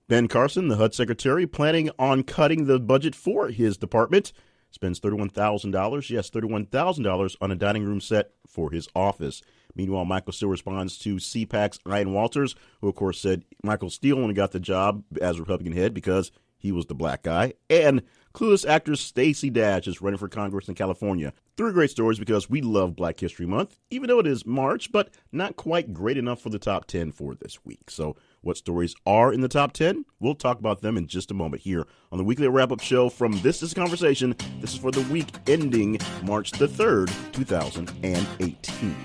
Ben Carson, the HUD secretary, planning on cutting the budget for his department, spends $31,000, yes, $31,000 on a dining room set for his office. Meanwhile, Michael Steele responds to CPAC's Ian Walters, who, of course, said Michael Steele only got the job as Republican head because he was the black guy. And clueless actress Stacey Dash is running for Congress in California. Three great stories because we love Black History Month, even though it is March, but not quite great enough for the top 10 for this week. So what stories are in the top 10? We'll talk about them in just a moment here on the weekly wrap-up show from This Is Conversation. This is for the week ending March the 3rd, 2018.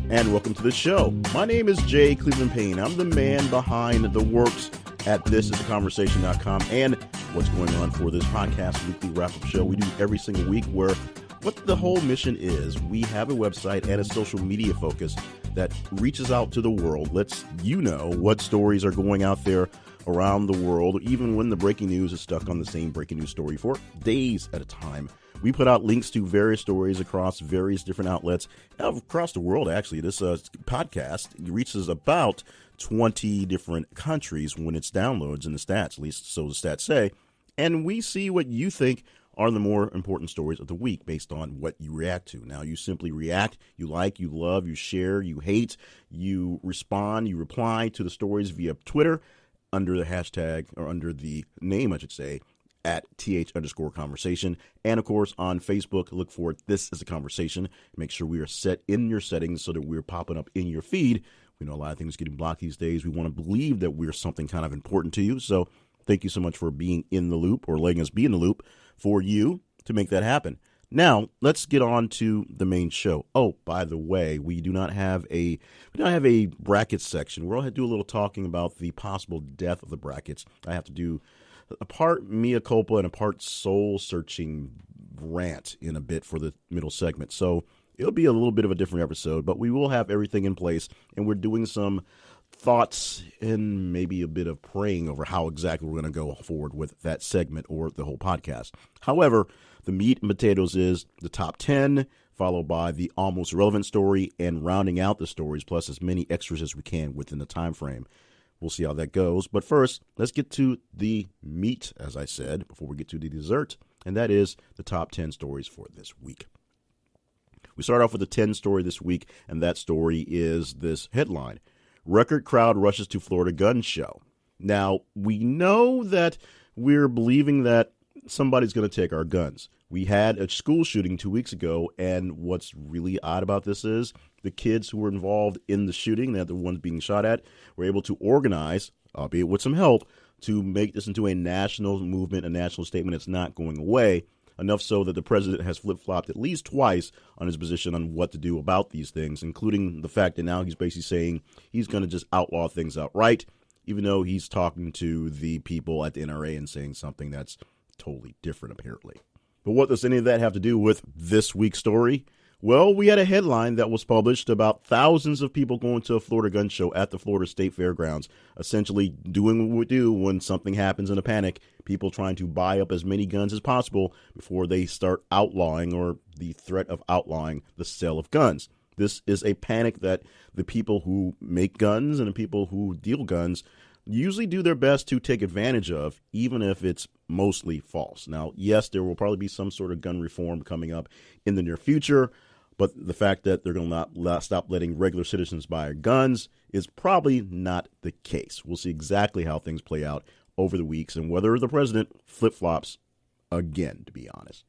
And welcome to the show. My name is Jay Cleveland Payne. I'm the man behind the works at thisistheconversation.com and what's going on for this podcast weekly wrap-up show we do every single week, where what the whole mission is, we have a website and a social media focus that reaches out to the world, lets you know what stories are going out there around the world, even when the breaking news is stuck on the same breaking news story for days at a time. We put out links to various stories across various different outlets across the world. Actually, this podcast reaches about 20 different countries when it's downloads in the stats, at least so the stats say. And we see what you think are the more important stories of the week based on what you react to. Now, you simply react, you like, you love, you share, you hate, you respond, you reply to the stories via Twitter under the hashtag, or under the name, I should say, at @TH_conversation. And of course, on Facebook, look for This Is a Conversation. Make sure we are set in your settings so that we're popping up in your feed. We know a lot of things getting blocked these days. We want to believe that we're something kind of important to you. So thank you so much for being in the loop, or letting us be in the loop for you to make that happen. Now, let's get on to the main show. Oh, by the way, we do not have a brackets section. We'll have to do a little talking about the possible death of the brackets. I have to do a part mea culpa and a part soul-searching rant in a bit for the middle segment. So it'll be a little bit of a different episode, but we will have everything in place, and we're doing some thoughts and maybe a bit of praying over how exactly we're going to go forward with that segment or the whole podcast. However, the meat and potatoes is the top 10, followed by the almost relevant story, and rounding out the stories, plus as many extras as we can within the time frame. We'll see how that goes. But first, let's get to the meat, as I said, before we get to the dessert, and that is the top 10 stories for this week. We start off with the 10 story this week, and that story is this headline: Record crowd rushes to Florida gun show. Now, we know that we're believing that somebody's going to take our guns. We had a school shooting 2 weeks ago, and what's really odd about this is the kids who were involved in the shooting, they're the ones being shot at, were able to organize, albeit with some help, to make this into a national movement, a national statement. It's not going away, enough so that the president has flip-flopped at least twice on his position on what to do about these things, including the fact that now he's basically saying he's going to just outlaw things outright, even though he's talking to the people at the NRA and saying something that's totally different, apparently. But what does any of that have to do with this week's story? Well, we had a headline that was published about thousands of people going to a Florida gun show at the Florida State Fairgrounds, essentially doing what we do when something happens in a panic, people trying to buy up as many guns as possible before they start outlawing, or the threat of outlawing, the sale of guns. This is a panic that the people who make guns and the people who deal guns usually do their best to take advantage of, even if it's mostly false. Now, yes, there will probably be some sort of gun reform coming up in the near future, but the fact that they're going to not stop letting regular citizens buy guns is probably not the case. We'll see exactly how things play out over the weeks and whether the president flip-flops again, to be honest.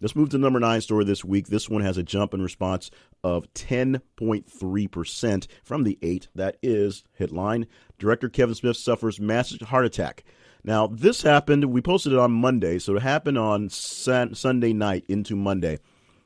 Let's move to the number 9 story this week. This one has a jump in response of 10.3% from the 8. That is, headline, Director Kevin Smith suffers massive heart attack. Now, this happened, we posted it on Monday, so it happened on Sunday night into Monday,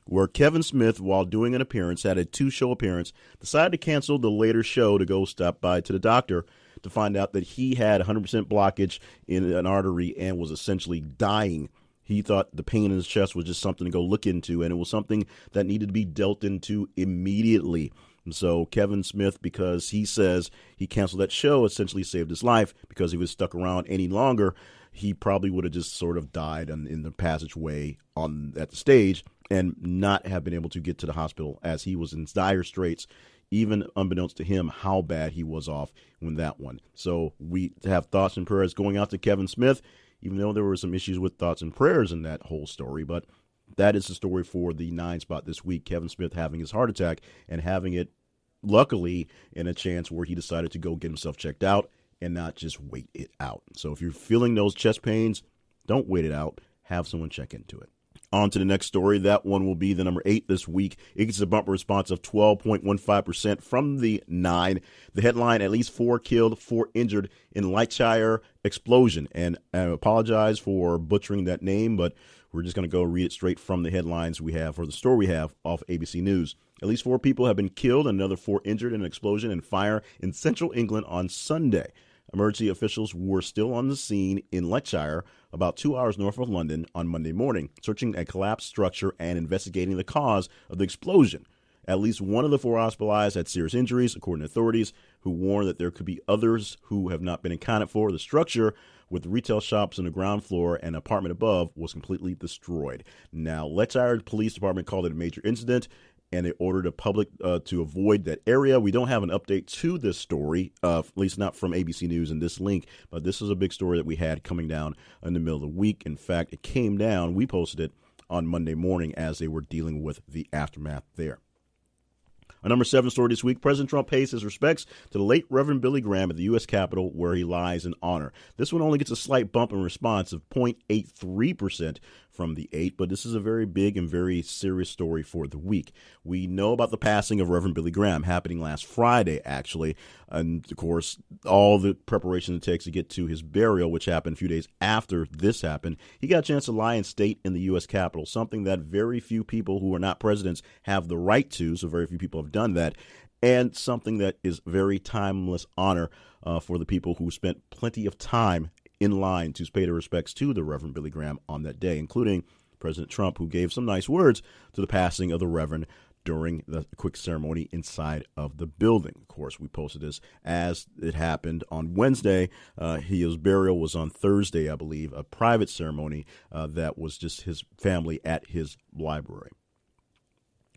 where Kevin Smith, while doing an appearance, had a 2-show appearance, decided to cancel the later show to go stop by to the doctor to find out that he had 100% blockage in an artery and was essentially dying. He thought the pain in his chest was just something to go look into, and it was something that needed to be dealt into immediately. And so Kevin Smith, because he says he canceled that show, essentially saved his life because he was stuck around any longer. he probably would have just sort of died in the passageway at the stage and not have been able to get to the hospital, as he was in dire straits, even unbeknownst to him how bad he was off when that one. So we have thoughts and prayers going out to Kevin Smith, even though there were some issues with thoughts and prayers in that whole story. But that is the story for the 9 spot this week. Kevin Smith having his heart attack and having it, luckily, in a chance where he decided to go get himself checked out and not just wait it out. So if you're feeling those chest pains, don't wait it out. Have someone check into it. On to the next story. That one will be the number 8 this week. It gets a bumper response of 12.15% from the 9. The headline, at least 4 killed, 4 injured in Leicestershire explosion. And I apologize for butchering that name, but we're just going to go read it straight from the headlines we have, or the story we have off ABC News. At least 4 people have been killed and another 4 injured in an explosion and fire in central England on Sunday. Emergency officials were still on the scene in Leicestershire, about 2 hours north of London, on Monday morning, searching a collapsed structure and investigating the cause of the explosion. At least one of the 4 hospitalized had serious injuries, according to authorities, who warned that there could be others who have not been accounted for. The structure, with retail shops on the ground floor and apartment above, was completely destroyed. Now, Leicestershire Police Department called it a major incident, and they ordered the public to avoid that area. We don't have an update to this story, at least not from ABC News in this link, but this is a big story that we had coming down in the middle of the week. In fact, it came down, we posted it on Monday morning as they were dealing with the aftermath there. A number 7 story this week, President Trump pays his respects to the late Reverend Billy Graham at the U.S. Capitol, where he lies in honor. This one only gets a slight bump in response of 0.83% from the 8, but this is a very big and very serious story for the week. We know about the passing of Reverend Billy Graham happening last Friday, actually, and of course, all the preparation it takes to get to his burial, which happened a few days after this happened. He got a chance to lie in state in the U.S. Capitol, something that very few people who are not presidents have the right to, so very few people have done that, and something that is very timeless honor for the people who spent plenty of time in line to pay their respects to the Reverend Billy Graham on that day, including President Trump, who gave some nice words to the passing of the Reverend during the quick ceremony inside of the building. Of course, we posted this as it happened on Wednesday. His burial was on Thursday, I believe, a private ceremony that was just his family at his library.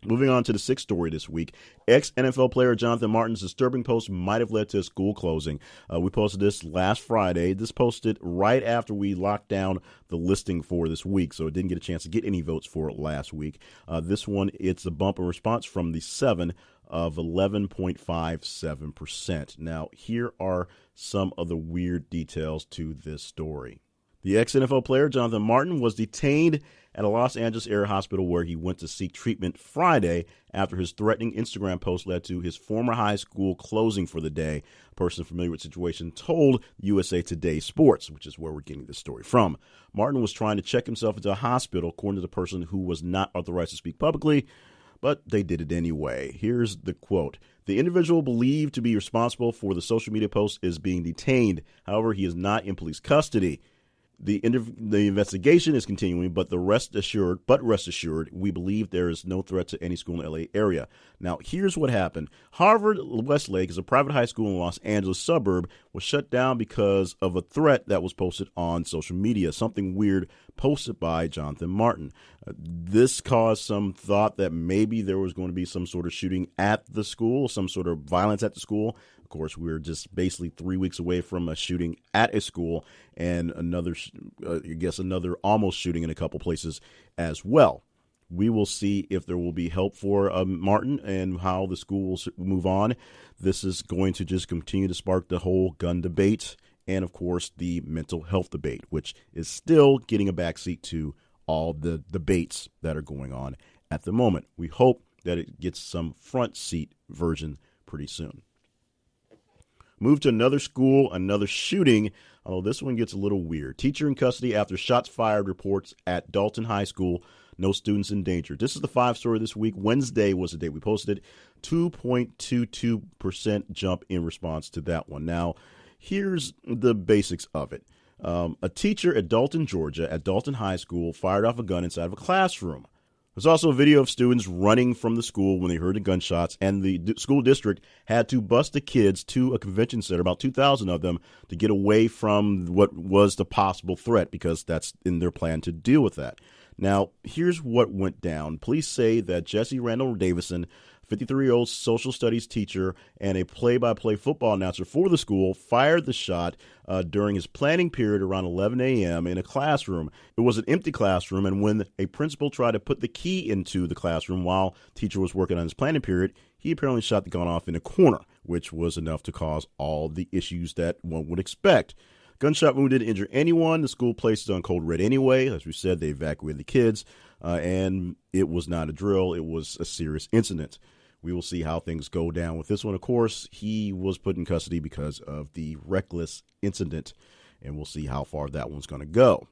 Moving on to the 6th story this week, ex-NFL player Jonathan Martin's disturbing post might have led to a school closing. We posted this last Friday. This posted right after we locked down the listing for this week, so it didn't get a chance to get any votes for it last week. This one, it's a bump in response from the 7 of 11.57%. Now, here are some of the weird details to this story. The ex-NFL player, Jonathan Martin, was detained at a Los Angeles area hospital where he went to seek treatment Friday after his threatening Instagram post led to his former high school closing for the day. A person familiar with the situation told USA Today Sports, which is where we're getting this story from. Martin was trying to check himself into a hospital, according to the person who was not authorized to speak publicly, but they did it anyway. Here's the quote. The individual believed to be responsible for the social media post is being detained. However, he is not in police custody. The investigation is continuing, but rest assured, we believe there is no threat to any school in the LA area. Now, here's what happened. Harvard Westlake is a private high school in Los Angeles suburb, was shut down because of a threat that was posted on social media, something weird posted by Jonathan Martin. This caused some thought that maybe there was going to be some sort of shooting at the school, some sort of violence at the school. Of course, we're just basically 3 weeks away from a shooting at a school and another almost shooting in a couple places as well. We will see if there will be help for Martin and how the school will move on. This is going to just continue to spark the whole gun debate and, of course, the mental health debate, which is still getting a backseat to all the debates that are going on at the moment. We hope that it gets some front seat version pretty soon. Move to another school, another shooting, although this one gets a little weird. Teacher in custody after shots fired, reports at Dalton High School. No students in danger. This is the 5 story this week. Wednesday was the day we posted it. 2.22% jump in response to that one. Now, here's the basics of it. A teacher at Dalton, Georgia, at Dalton High School fired off a gun inside of a classroom. There's also a video of students running from the school when they heard the gunshots, and the school district had to bus the kids to a convention center, about 2,000 of them, to get away from what was the possible threat, because that's in their plan to deal with that. Now, here's what went down. Police say that Jesse Randall Davison, 53-year-old social studies teacher and a play-by-play football announcer for the school, fired the shot during his planning period around 11 a.m. in a classroom. It was an empty classroom, and when a principal tried to put the key into the classroom while the teacher was working on his planning period, he apparently shot the gun off in a corner, which was enough to cause all the issues that one would expect. Gunshot wound didn't injure anyone. The school placed it on code red anyway. As we said, they evacuated the kids, and it was not a drill. It was a serious incident. We will see how things go down with this one. Of course, he was put in custody because of the reckless incident, and we'll see how far that one's going to go.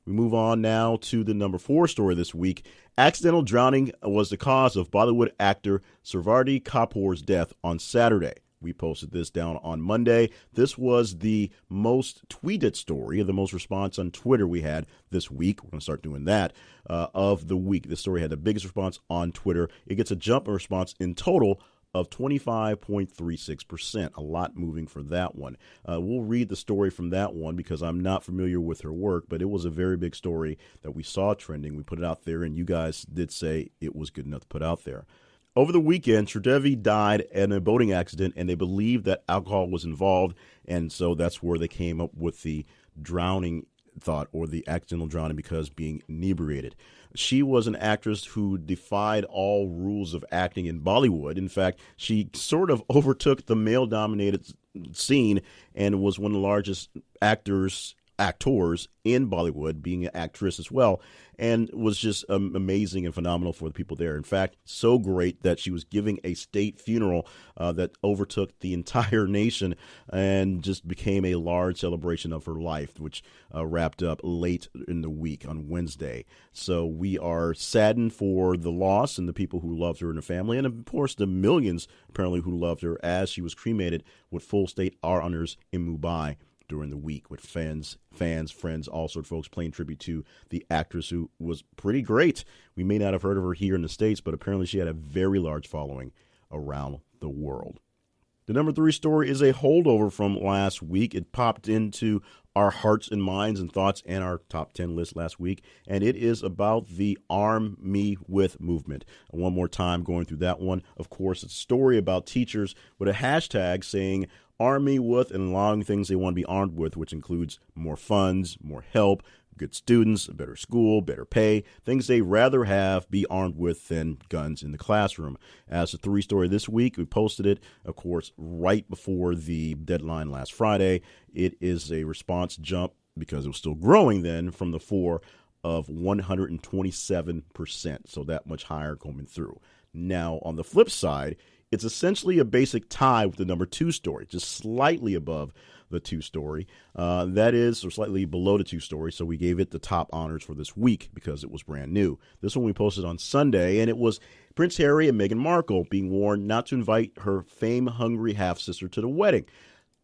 We move on now to the number 4 story this week. Accidental drowning was the cause of Bollywood actor Sarvadi Kapoor's death on Saturday. We posted this down on Monday. This was the most tweeted story, the most response on Twitter we had this week. We're going to start doing that of the week. This story had the biggest response on Twitter. It gets a jump in response in total of 25.36%. A lot moving for that one. We'll read the story from that one because I'm not familiar with her work, but it was a very big story that we saw trending. We put it out there, and you guys did say it was good enough to put out there. Over the weekend, Sridevi died in a boating accident, and they believe that alcohol was involved, and so that's where they came up with the drowning thought, or the accidental drowning because being inebriated. She was an actress who defied all rules of acting in Bollywood. In fact, she sort of overtook the male-dominated scene and was one of the largest actors in Bollywood, being an actress as well, and was just amazing and phenomenal for the people there. In fact, so great that she was giving a state funeral that overtook the entire nation and just became a large celebration of her life, which wrapped up late in the week on Wednesday. So we are saddened for the loss and the people who loved her and her family, and of course the millions apparently who loved her, as she was cremated with full state honors in Mumbai during the week, with fans, friends, all sorts of folks paying tribute to the actress who was pretty great. We may not have heard of her here in the States, but apparently she had a very large following around the world. The number 3 story is a holdover from last week. It popped into our hearts and minds and thoughts and our top 10 list last week, and it is about the Arm Me With movement. And one more time going through that one, of course, it's a story about teachers with a hashtag saying arm me with and allowing things they want to be armed with, which includes more funds, more help, good students, a better school, better pay, things they rather have be armed with than guns in the classroom. As a 3 story this week, we posted it, of course, right before the deadline last Friday. It is a response jump, because it was still growing then, from the 4 of 127%. So that much higher coming through. Now, on the flip side, it's essentially a basic tie with the number 2 story, just slightly above the 2 story. That is, or slightly below the 2 story. So we gave it the top honors for this week because it was brand new. This one we posted on Sunday, and it was Prince Harry and Meghan Markle being warned not to invite her fame-hungry half-sister to the wedding.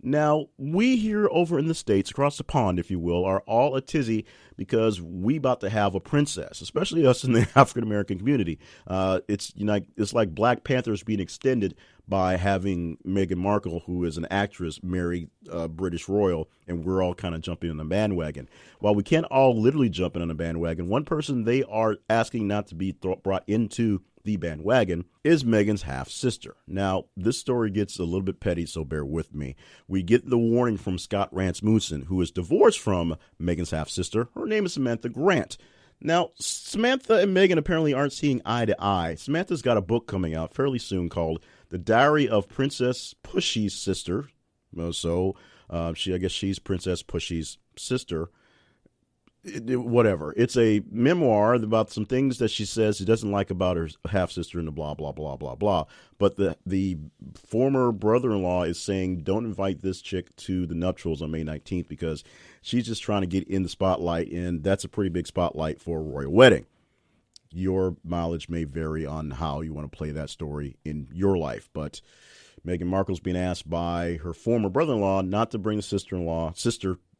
Now, we here over in the States, across the pond, if you will, are all a tizzy because we about to have a princess, especially us in the African-American community. It's like Black Panthers being extended by having Meghan Markle, who is an actress, marry British royal, and we're all kind of jumping on the bandwagon. While we can't all literally jump in on the bandwagon, one person they are asking not to be brought into the bandwagon is Meghan's half-sister. Now, this story gets a little bit petty, so bear with me. We get the warning from Scott Rasmussen, who is divorced from Meghan's half-sister. Her name is Samantha Grant. Now, Samantha and Meghan apparently aren't seeing eye to eye. Samantha's got a book coming out fairly soon called The Diary of Princess Pushy's Sister. I guess she's Princess Pushy's sister. Whatever. It's a memoir about some things that she says she doesn't like about her half-sister and the blah, blah, blah, blah, blah. But the former brother-in-law is saying don't invite this chick to the nuptials on May 19th because she's just trying to get in the spotlight, and that's a pretty big spotlight for a royal wedding. Your mileage may vary on how you want to play that story in your life, but Meghan Markle's being asked by her former brother-in-law not to bring the sister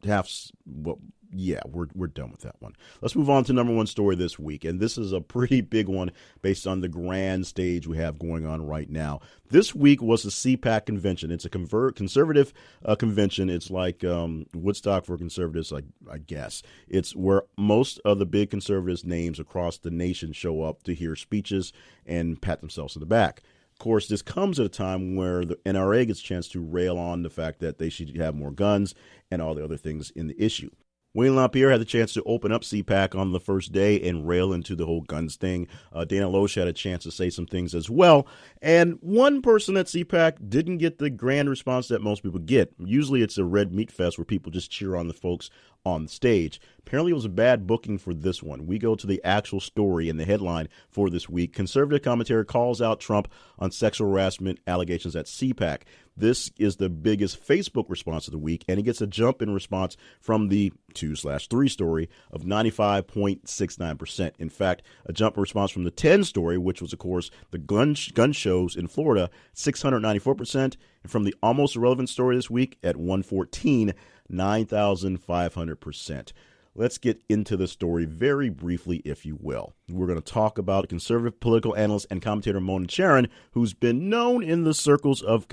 half. Well, yeah, we're done with that one. Let's move on to number one story this week, and this is a pretty big one based on the grand stage we have going on right now. This week was the CPAC convention. It's a conservative convention. It's like Woodstock for conservatives, I guess. It's where most of the big conservatives' names across the nation show up to hear speeches and pat themselves on the back. Of course, this comes at a time where the NRA gets a chance to rail on the fact that they should have more guns and all the other things in the issue. Wayne LaPierre had the chance to open up CPAC on the first day and rail into the whole guns thing. Dana Loesch had a chance to say some things as well. And one person at CPAC didn't get the grand response that most people get. Usually it's a red meat fest where people just cheer on the folks on the stage. Apparently it was a bad booking for this one. We go to the actual story and the headline for this week. Conservative commentary calls out Trump on sexual harassment allegations at CPAC. This is the biggest Facebook response of the week, and it gets a jump in response from the 2/3 story of 95.69%. In fact, a jump in response from the 10 story, which was, of course, the gun shows in Florida, 694%, and from the almost irrelevant story this week at 114, 9,500%. Let's get into the story very briefly, if you will. We're going to talk about conservative political analyst and commentator Mona Charen, who's been known in the circles of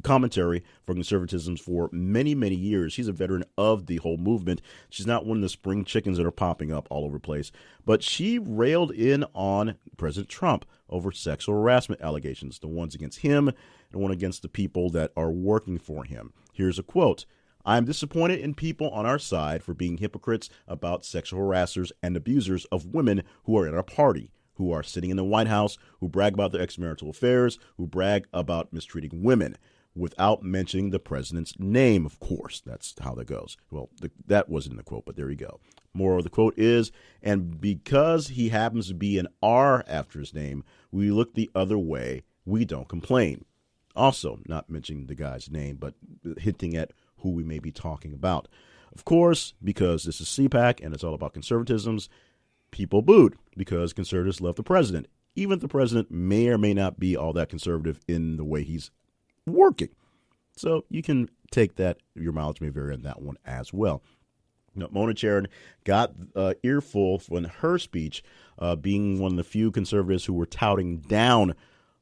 commentary for conservatism for many, many years. She's a veteran of the whole movement. She's not one of the spring chickens that are popping up all over the place. But she railed in on President Trump over sexual harassment allegations, the ones against him and the one against the people that are working for him. Here's a quote. "I'm disappointed in people on our side for being hypocrites about sexual harassers and abusers of women who are in our party, who are sitting in the White House, who brag about their extramarital affairs, who brag about mistreating women, without mentioning the president's name, of course." That's how that goes. Well, that wasn't in the quote, but there you go. Moral of the quote is, "And because he happens to be an R after his name, we look the other way. We don't complain." Also, not mentioning the guy's name, but hinting at who we may be talking about. Of course, because this is CPAC and it's all about conservatisms, people booed because conservatives love the president, even if the president may or may not be all that conservative in the way he's working. So you can take that, your mileage may vary on that one as well. Now, Mona Charen got earful in her speech, being one of the few conservatives who were touting down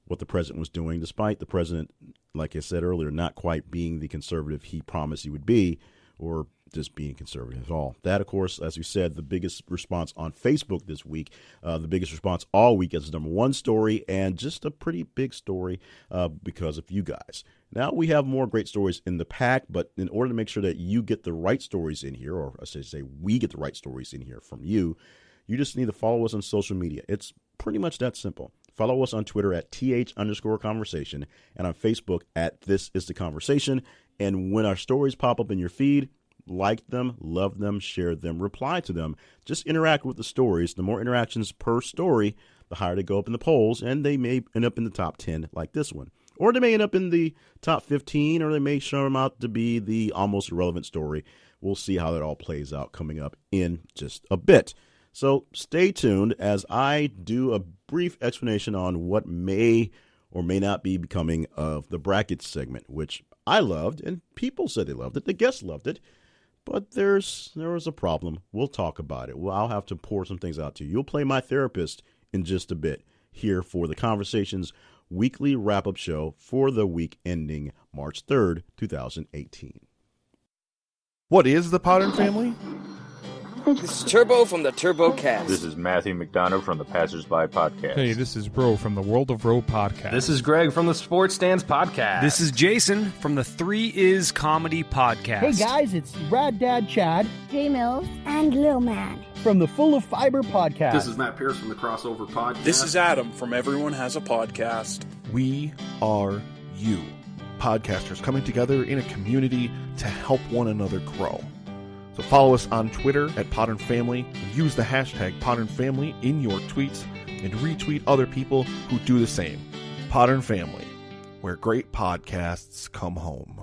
what the president was doing, despite the president, like I said earlier, not quite being the conservative he promised he would be, or just being conservative at all. That, of course, as we said, the biggest response on Facebook this week, the biggest response all week as the number one story, and just a pretty big story because of you guys. Now we have more great stories in the pack, but in order to make sure that you get the right stories in here, or I should say we get the right stories in here from you, you just need to follow us on social media. It's pretty much that simple. Follow us on Twitter at @th_conversation and on Facebook at This Is The Conversation. And when our stories pop up in your feed, like them, love them, share them, reply to them. Just interact with the stories. The more interactions per story, the higher they go up in the polls, and they may end up in the top 10 like this one. Or they may end up in the top 15, or they may show them out to be the almost irrelevant story. We'll see how that all plays out coming up in just a bit. So stay tuned as I do a brief explanation on what may or may not be becoming of the brackets segment, which I loved, and people said they loved it. The guests loved it, but there was a problem. We'll talk about it. Well, I'll have to pour some things out to you. You'll play my therapist in just a bit here for the Conversations weekly wrap-up show for the week ending March 3rd, 2018. What is the Podern Family? This is Turbo from the TurboCast. This is Matthew McDonough from the Passersby Podcast. Hey, this is Bro from the World of Row Podcast. This is Greg from the Sports Stands Podcast. This is Jason from the 3 Is Comedy Podcast. Hey guys, it's Rad Dad Chad, J Mills, and Lil Man from the Full of Fiber Podcast. This is Matt Pierce from the Crossover Podcast. This is Adam from Everyone Has a Podcast. We are you, podcasters coming together in a community to help one another grow. So follow us on Twitter at Podern Family and use the hashtag Podern Family in your tweets and retweet other people who do the same. Podern Family, where great podcasts come home.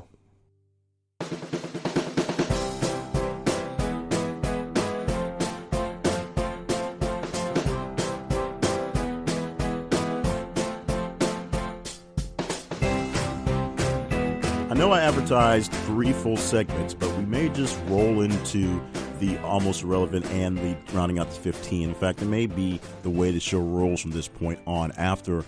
know I advertised 3 full segments, but we may just roll into the almost irrelevant and the rounding out to 15. In fact, it may be the way the show rolls from this point on after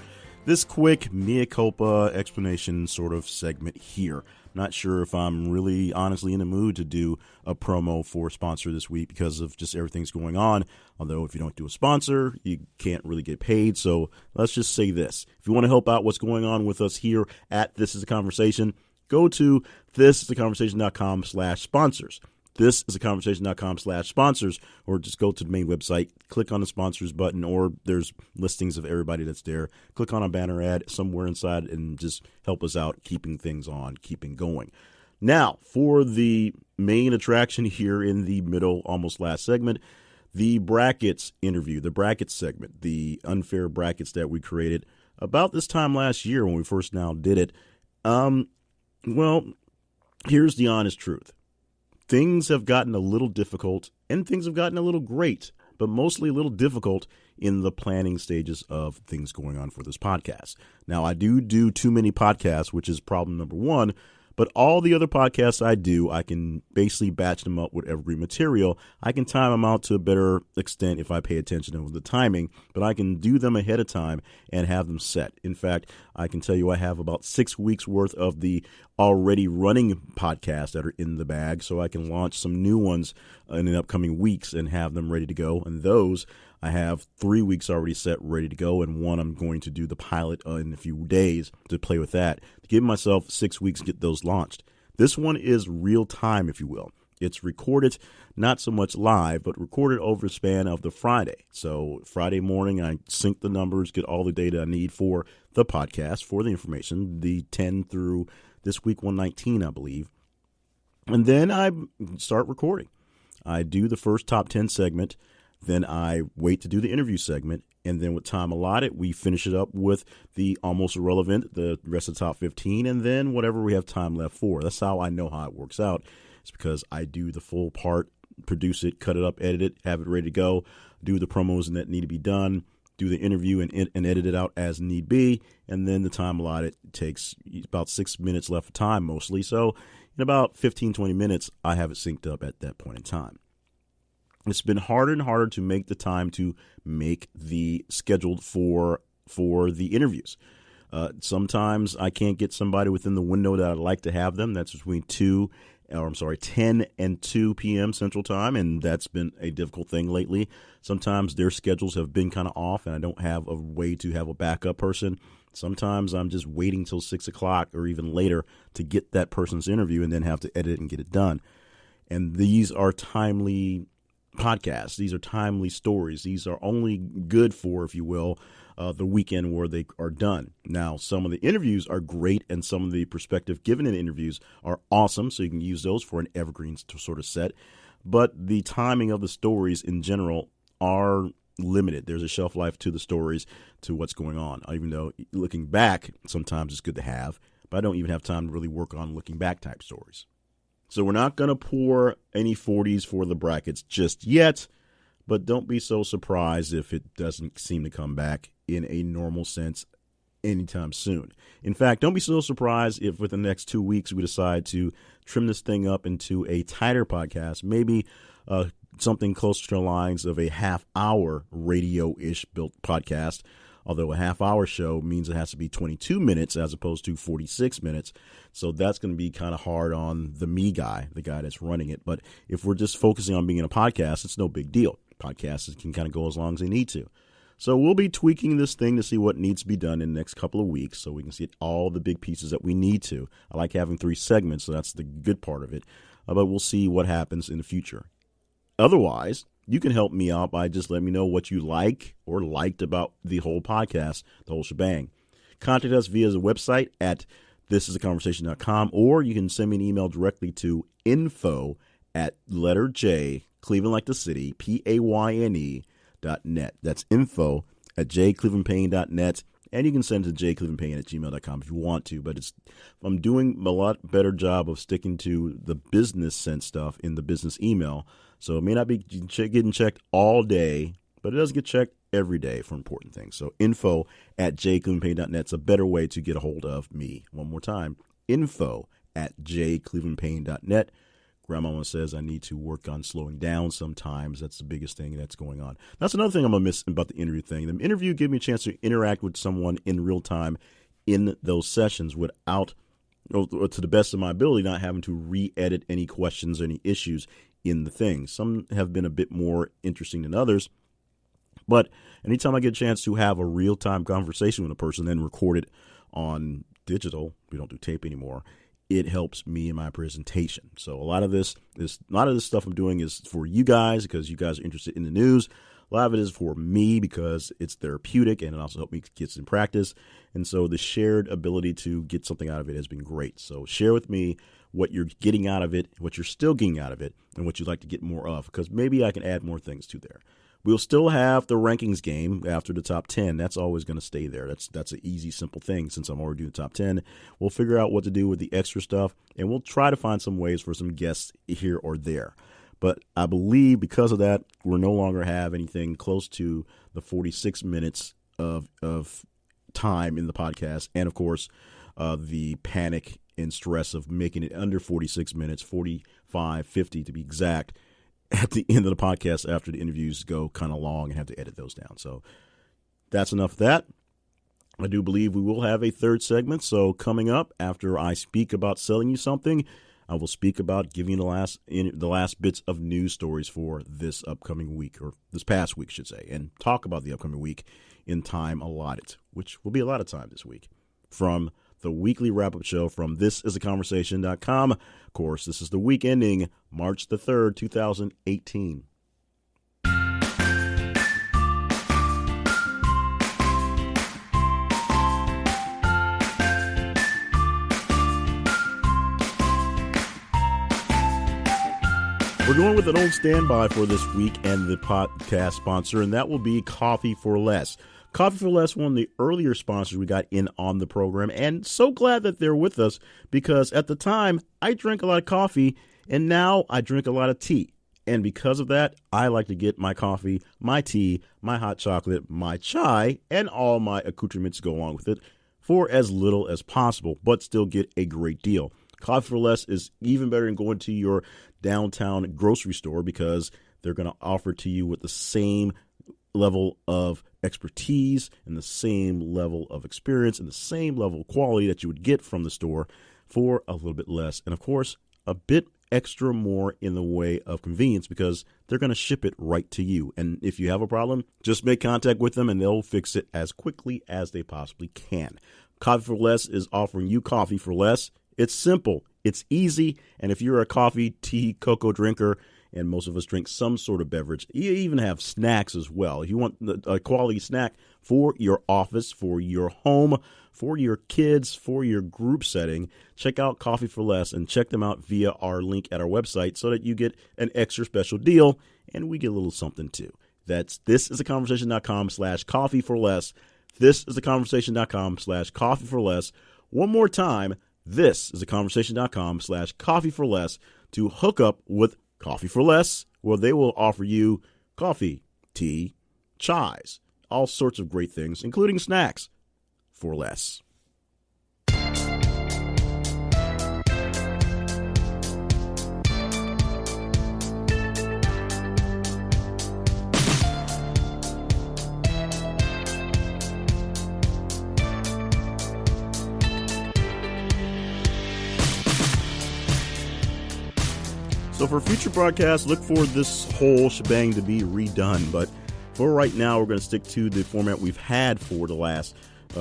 this quick mea culpa explanation sort of segment here. Not sure if I'm really honestly in the mood to do a promo for a sponsor this week because of just everything's going on. Although if you don't do a sponsor, you can't really get paid. So let's just say this. If you want to help out what's going on with us here at This Is a Conversation, go to thisisaconversation.com/sponsors. Thisisaconversation.com/sponsors, or just go to the main website, click on the sponsors button, or there's listings of everybody that's there. Click on a banner ad somewhere inside and just help us out keeping things on, keeping going. Now, for the main attraction here in the middle, almost last segment, the brackets interview, the brackets segment, the unfair brackets that we created about this time last year when we first now did it. Well, here's the honest truth. Things have gotten a little difficult and things have gotten a little great, but mostly a little difficult in the planning stages of things going on for this podcast. Now, I do too many podcasts, which is problem number one, but all the other podcasts I do, I can basically batch them up with every material. I can time them out to a better extent if I pay attention to the timing, but I can do them ahead of time and have them set. In fact, I can tell you I have about 6 weeks worth of the already running podcasts that are in the bag, so I can launch some new ones in the upcoming weeks and have them ready to go. And those, I have 3 weeks already set, ready to go, and one I'm going to do the pilot in a few days to play with that. To give myself 6 weeks to get those launched. This one is real time, if you will. It's recorded, not so much live, but recorded over the span of the Friday. So Friday morning, I sync the numbers, get all the data I need for the podcast, for the information, the 10 through this week 119, I believe. And then I start recording. I do the first top 10 segment. Then I wait to do the interview segment. And then with time allotted, we finish it up with the almost irrelevant, the rest of the top 15, and then whatever we have time left for. That's how I know how it works out. It's because I do the full part, produce it, cut it up, edit it, have it ready to go, do the promos that need to be done, do the interview and edit it out as need be. And then the time allotted takes about 6 minutes left of time mostly. So in about 15, 20 minutes, I have it synced up at that point in time. It's been harder and harder to make the time to make the scheduled for the interviews. Sometimes I can't get somebody within the window that I'd like to have them. That's between 10 and 2 p.m. Central Time, and that's been a difficult thing lately. Sometimes their schedules have been kind of off, and I don't have a way to have a backup person. Sometimes I'm just waiting till 6 o'clock or even later to get that person's interview and then have to edit it and get it done. And these are timely podcasts. These are timely stories. These are only good for, if you will, the weekend where they are done. Now, some of the interviews are great, and some of the perspective given in the interviews are awesome, so you can use those for an evergreen sort of set. But the timing of the stories in general are limited. There's a shelf life to the stories, to what's going on. Even though looking back, sometimes it's good to have, but I don't even have time to really work on looking back type stories. So we're not going to pour any 40s for the brackets just yet, but don't be so surprised if it doesn't seem to come back in a normal sense anytime soon. In fact, don't be so surprised if within the next 2 weeks we decide to trim this thing up into a tighter podcast, maybe something closer to the lines of a half-hour radio-ish built podcast. Although a half-hour show means it has to be 22 minutes as opposed to 46 minutes. So that's going to be kind of hard on the guy, the guy that's running it. But if we're just focusing on being a podcast, it's no big deal. Podcasts can kind of go as long as they need to. So we'll be tweaking this thing to see what needs to be done in the next couple of weeks so we can see all the big pieces that we need to. I like having 3 segments, so that's the good part of it. But we'll see what happens in the future. Otherwise, you can help me out by just letting me know what you like or liked about the whole podcast, the whole shebang. Contact us via the website at thisisaconversation.com, or you can send me an email directly to info@J, Cleveland like the city, PAYNE.net. That's info@jclevelandpayne.net. And you can send it to jclevelandpayne@gmail.com if you want to, but I'm doing a lot better job of sticking to the business sense stuff in the business email. So it may not be getting checked all day, but it does get checked every day for important things. So info@jclevelandpayne.net is a better way to get a hold of me. One more time, info at jclevelandpayne.net. Grandmama says I need to work on slowing down sometimes. That's the biggest thing that's going on. That's another thing I'm going to miss about the interview thing. The interview gave me a chance to interact with someone in real time in those sessions without, or to the best of my ability, not having to re-edit any questions or any issues in the thing. Some have been a bit more interesting than others. But anytime I get a chance to have a real-time conversation with a person, then record it on digital, we don't do tape anymore, it helps me in my presentation. So a lot of this stuff I'm doing is for you guys because you guys are interested in the news. A lot of it is for me because it's therapeutic and it also helps me get some practice. And so the shared ability to get something out of it has been great. So share with me what you're getting out of it, what you're still getting out of it, and what you'd like to get more of, because maybe I can add more things to there. We'll still have the rankings game after the top 10. That's always going to stay there. That's an easy, simple thing since I'm already doing the top 10. We'll figure out what to do with the extra stuff, and we'll try to find some ways for some guests here or there. But I believe because of that, we'll no longer have anything close to the 46 minutes of time in the podcast. And, of course, the panic and stress of making it under 46 minutes, 45, 50 to be exact, at the end of the podcast after the interviews go kind of long and have to edit those down. So that's enough of that. I do believe we will have a third segment. So coming up after I speak about selling you something, I will speak about giving you the last bits of news stories for this upcoming week, or this past week, I should say, and talk about the upcoming week in time allotted, which will be a lot of time this week. From the weekly wrap-up show from thisisaconversation.com. Of course, this is the week ending March the 3rd, 2018. We're going with an old standby for this week and the podcast sponsor, and that will be Coffee for Less. Coffee for Less, one of the earlier sponsors we got in on the program, and so glad that they're with us because at the time I drank a lot of coffee and now I drink a lot of tea. And because of that, I like to get my coffee, my tea, my hot chocolate, my chai, and all my accoutrements to go along with it for as little as possible, but still get a great deal. Coffee for Less is even better than going to your downtown grocery store because they're going to offer to you with the same level of expertise and the same level of experience and the same level of quality that you would get from the store for a little bit less. And of course, a bit extra more in the way of convenience because they're going to ship it right to you. And if you have a problem, just make contact with them and they'll fix it as quickly as they possibly can. Coffee for Less is offering you coffee for less. It's simple, it's easy, and if you're a coffee, tea, cocoa drinker, and most of us drink some sort of beverage, you even have snacks as well. If you want a quality snack for your office, for your home, for your kids, for your group setting, check out Coffee for Less and check them out via our link at our website so that you get an extra special deal and we get a little something too. That's thisisaconversation.com/coffee for less. Thisisaconversation.com/coffee for less. One more time, thisisaconversation.com/coffee for less to hook up with Coffee for Less, where they will offer you coffee, tea, chais, all sorts of great things, including snacks for less. So for future broadcasts, look for this whole shebang to be redone. But for right now, we're going to stick to the format we've had for the last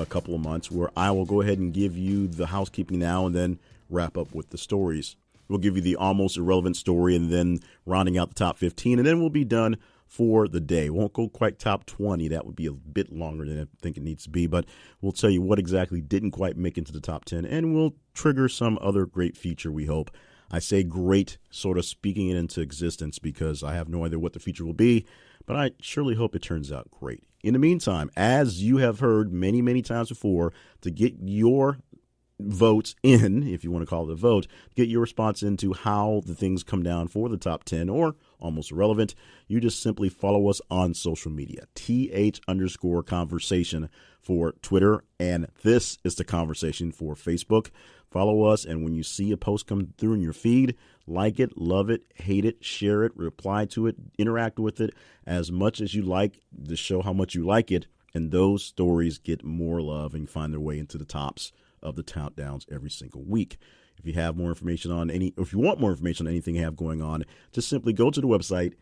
couple of months, where I will go ahead and give you the housekeeping now and then wrap up with the stories. We'll give you the almost irrelevant story and then rounding out the top 15, and then we'll be done for the day. Won't go quite top 20. That would be a bit longer than I think it needs to be, but we'll tell you what exactly didn't quite make into the top 10, and we'll trigger some other great feature, we hope. I say great, sort of speaking it into existence because I have no idea what the feature will be, but I surely hope it turns out great. In the meantime, as you have heard many, many times before, to get your votes in, if you want to call it a vote, get your response into how the things come down for the top 10 or Almost Irrelevant. You just simply follow us on social media, @TH_conversation for Twitter, and This is the Conversation for Facebook. Follow us, and when you see a post come through in your feed, like it, love it, hate it, share it, reply to it, interact with it as much as you like to show how much you like it, and those stories get more love and find their way into the tops of the countdowns every single week. If you have more information on if you want more information on anything you have going on, just simply go to the website,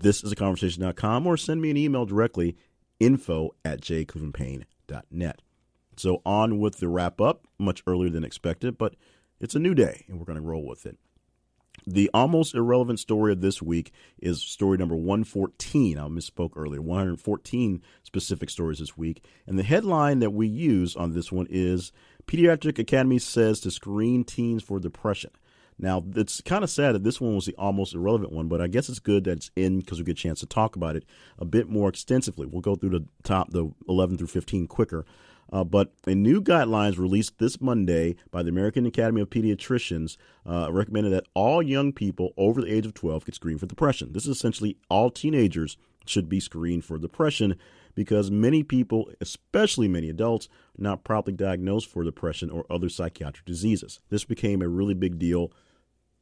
thisisaconversation.com, or send me an email directly, info@jclevelandpayne.net. So on with the wrap up, much earlier than expected, but it's a new day and we're going to roll with it. The almost irrelevant story of this week is story number 114. I misspoke earlier, 114 specific stories this week. And the headline that we use on this one is Pediatric Academy says to screen teens for depression. Now, it's kind of sad that this one was the almost irrelevant one, but I guess it's good that it's in because we get a chance to talk about it a bit more extensively. We'll go through the 11 through 15 quicker. But a new guidelines released this Monday by the American Academy of Pediatricians recommended that all young people over the age of 12 get screened for depression. This is essentially all teenagers should be screened for depression because many people, especially many adults, are not properly diagnosed for depression or other psychiatric diseases. This became a really big deal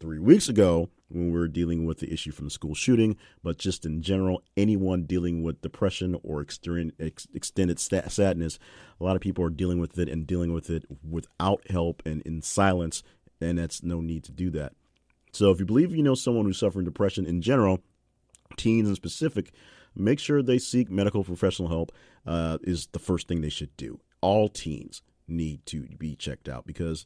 3 weeks ago when we were dealing with the issue from the school shooting, but just in general, anyone dealing with depression or extended sadness, a lot of people are dealing with it and dealing with it without help and in silence, and that's no need to do that. So if you believe you know someone who's suffering depression in general, teens in specific, make sure they seek medical professional help is the first thing they should do. All teens need to be checked out because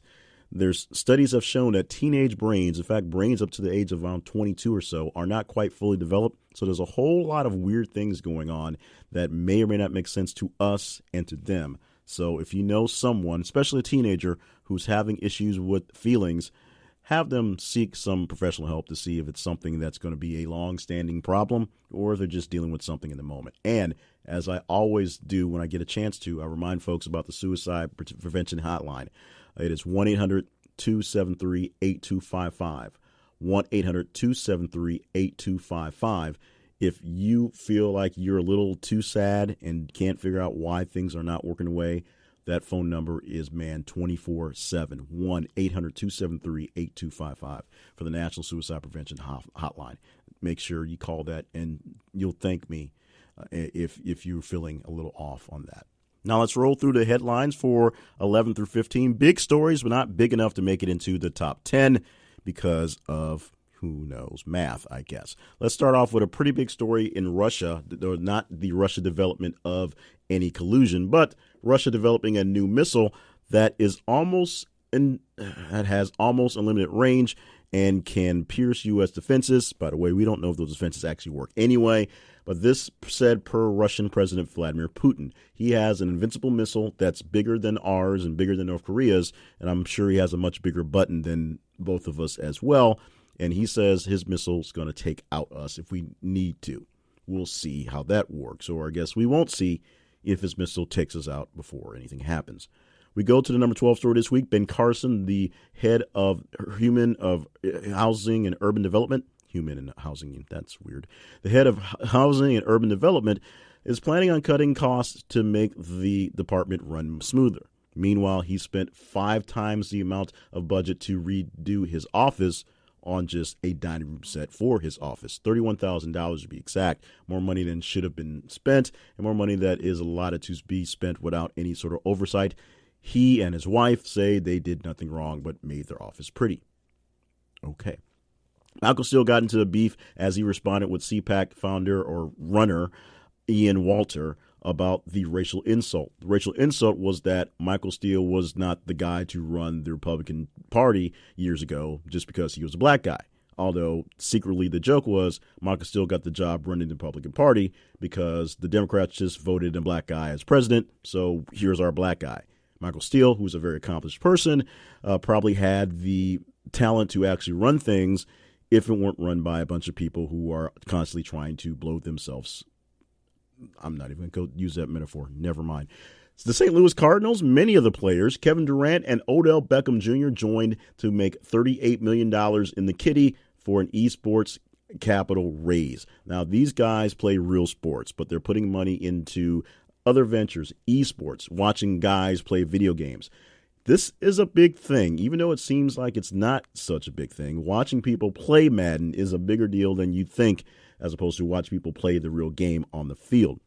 there's studies have shown that teenage brains, in fact, brains up to the age of around 22 or so, are not quite fully developed. So there's a whole lot of weird things going on that may or may not make sense to us and to them. So if you know someone, especially a teenager, who's having issues with feelings, have them seek some professional help to see if it's something that's going to be a long-standing problem or if they're just dealing with something in the moment. And as I always do when I get a chance to, I remind folks about the suicide prevention hotline. It is 1-800-273-8255, 1-800-273-8255. If you feel like you're a little too sad and can't figure out why things are not working away, that phone number is 24/7, 1-800-273-8255 for the National Suicide Prevention Hotline. Make sure you call that, and you'll thank me if you're feeling a little off on that. Now let's roll through the headlines for 11 through 15. Big stories, but not big enough to make it into the top 10 because of, who knows, math, I guess. Let's start off with a pretty big story in Russia, not the Russia development of any collusion, but Russia developing a new missile that has almost unlimited range and can pierce U.S. defenses. By the way, we don't know if those defenses actually work anyway, but this said per Russian President Vladimir Putin. He has an invincible missile that's bigger than ours and bigger than North Korea's, and I'm sure he has a much bigger button than both of us as well. And he says his missile's going to take out us if we need to. We'll see how that works, or I guess we won't see if his missile takes us out before anything happens. We go to the number 12 story this week. Ben Carson, the head of Housing and Urban Development, that's weird. The head of Housing and Urban Development is planning on cutting costs to make the department run smoother. Meanwhile, he spent 5 times the amount of budget to redo his office on just a dining room set for his office. $31,000 to be exact. More money than should have been spent, and more money that is allotted to be spent without any sort of oversight. He and his wife say they did nothing wrong but made their office pretty. Okay. Michael Steele got into the beef as he responded with CPAC founder or runner Ian Walter about the racial insult. The racial insult was that Michael Steele was not the guy to run the Republican Party years ago just because he was a black guy. Although secretly the joke was Michael Steele got the job running the Republican Party because the Democrats just voted a black guy as president, so here's our black guy. Michael Steele, who's a very accomplished person, probably had the talent to actually run things if it weren't run by a bunch of people who are constantly trying to blow themselves. I'm not even going to use that metaphor. Never mind. The St. Louis Cardinals, many of the players, Kevin Durant and Odell Beckham Jr. joined to make $38 million in the kitty for an esports capital raise. Now, these guys play real sports, but they're putting money into other ventures, esports, watching guys play video games. This is a big thing, even though it seems like it's not such a big thing. Watching people play Madden is a bigger deal than you think, as opposed to watch people play the real game on the field.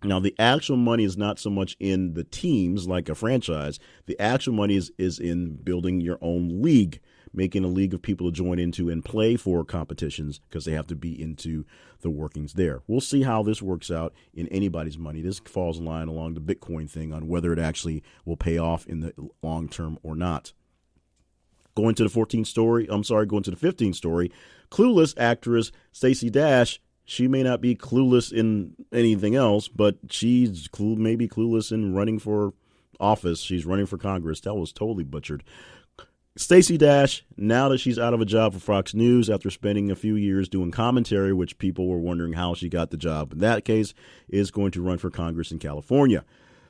Now, the actual money is not so much in the teams like a franchise. The actual money is in building your own league, making a league of people to join into and play for competitions because they have to be into the workings there. We'll see how this works out in anybody's money. This falls in line along the Bitcoin thing on whether it actually will pay off in the long term or not. Going to the 15th story, Clueless actress Stacey Dash. She may not be clueless in anything else, but she's maybe clueless in running for office. She's running for Congress. That was totally butchered. Stacey Dash, now that she's out of a job for Fox News after spending a few years doing commentary, which people were wondering how she got the job in that case, is going to run for Congress in California.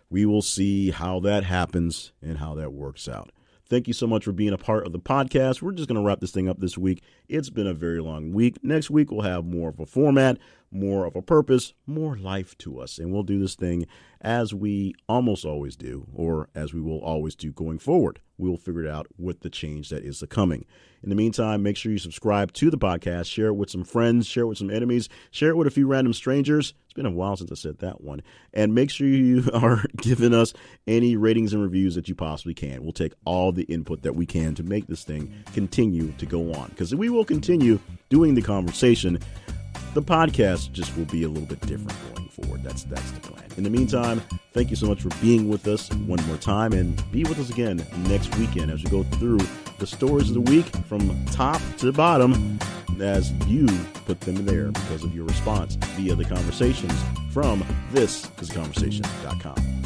We will see how that happens and how that works out. Thank you so much for being a part of the podcast. We're just going to wrap this thing up this week. It's been a very long week. Next week, we'll have more of a format, more of a purpose, more life to us. And we'll do this thing as we almost always do, or as we will always do going forward. We will figure it out with the change that is coming. In the meantime, make sure you subscribe to the podcast, share it with some friends, share it with some enemies, share it with a few random strangers. It's been a while since I said that one. And make sure you are giving us any ratings and reviews that you possibly can. We'll take all the input that we can to make this thing continue to go on, because we will continue doing the conversation. The podcast just will be a little bit different going forward. That's the plan. In the meantime, thank you so much for being with us one more time, and be with us again next weekend as we go through the stories of the week from top to bottom as you put them there because of your response via the conversations from thisistheconversation.com.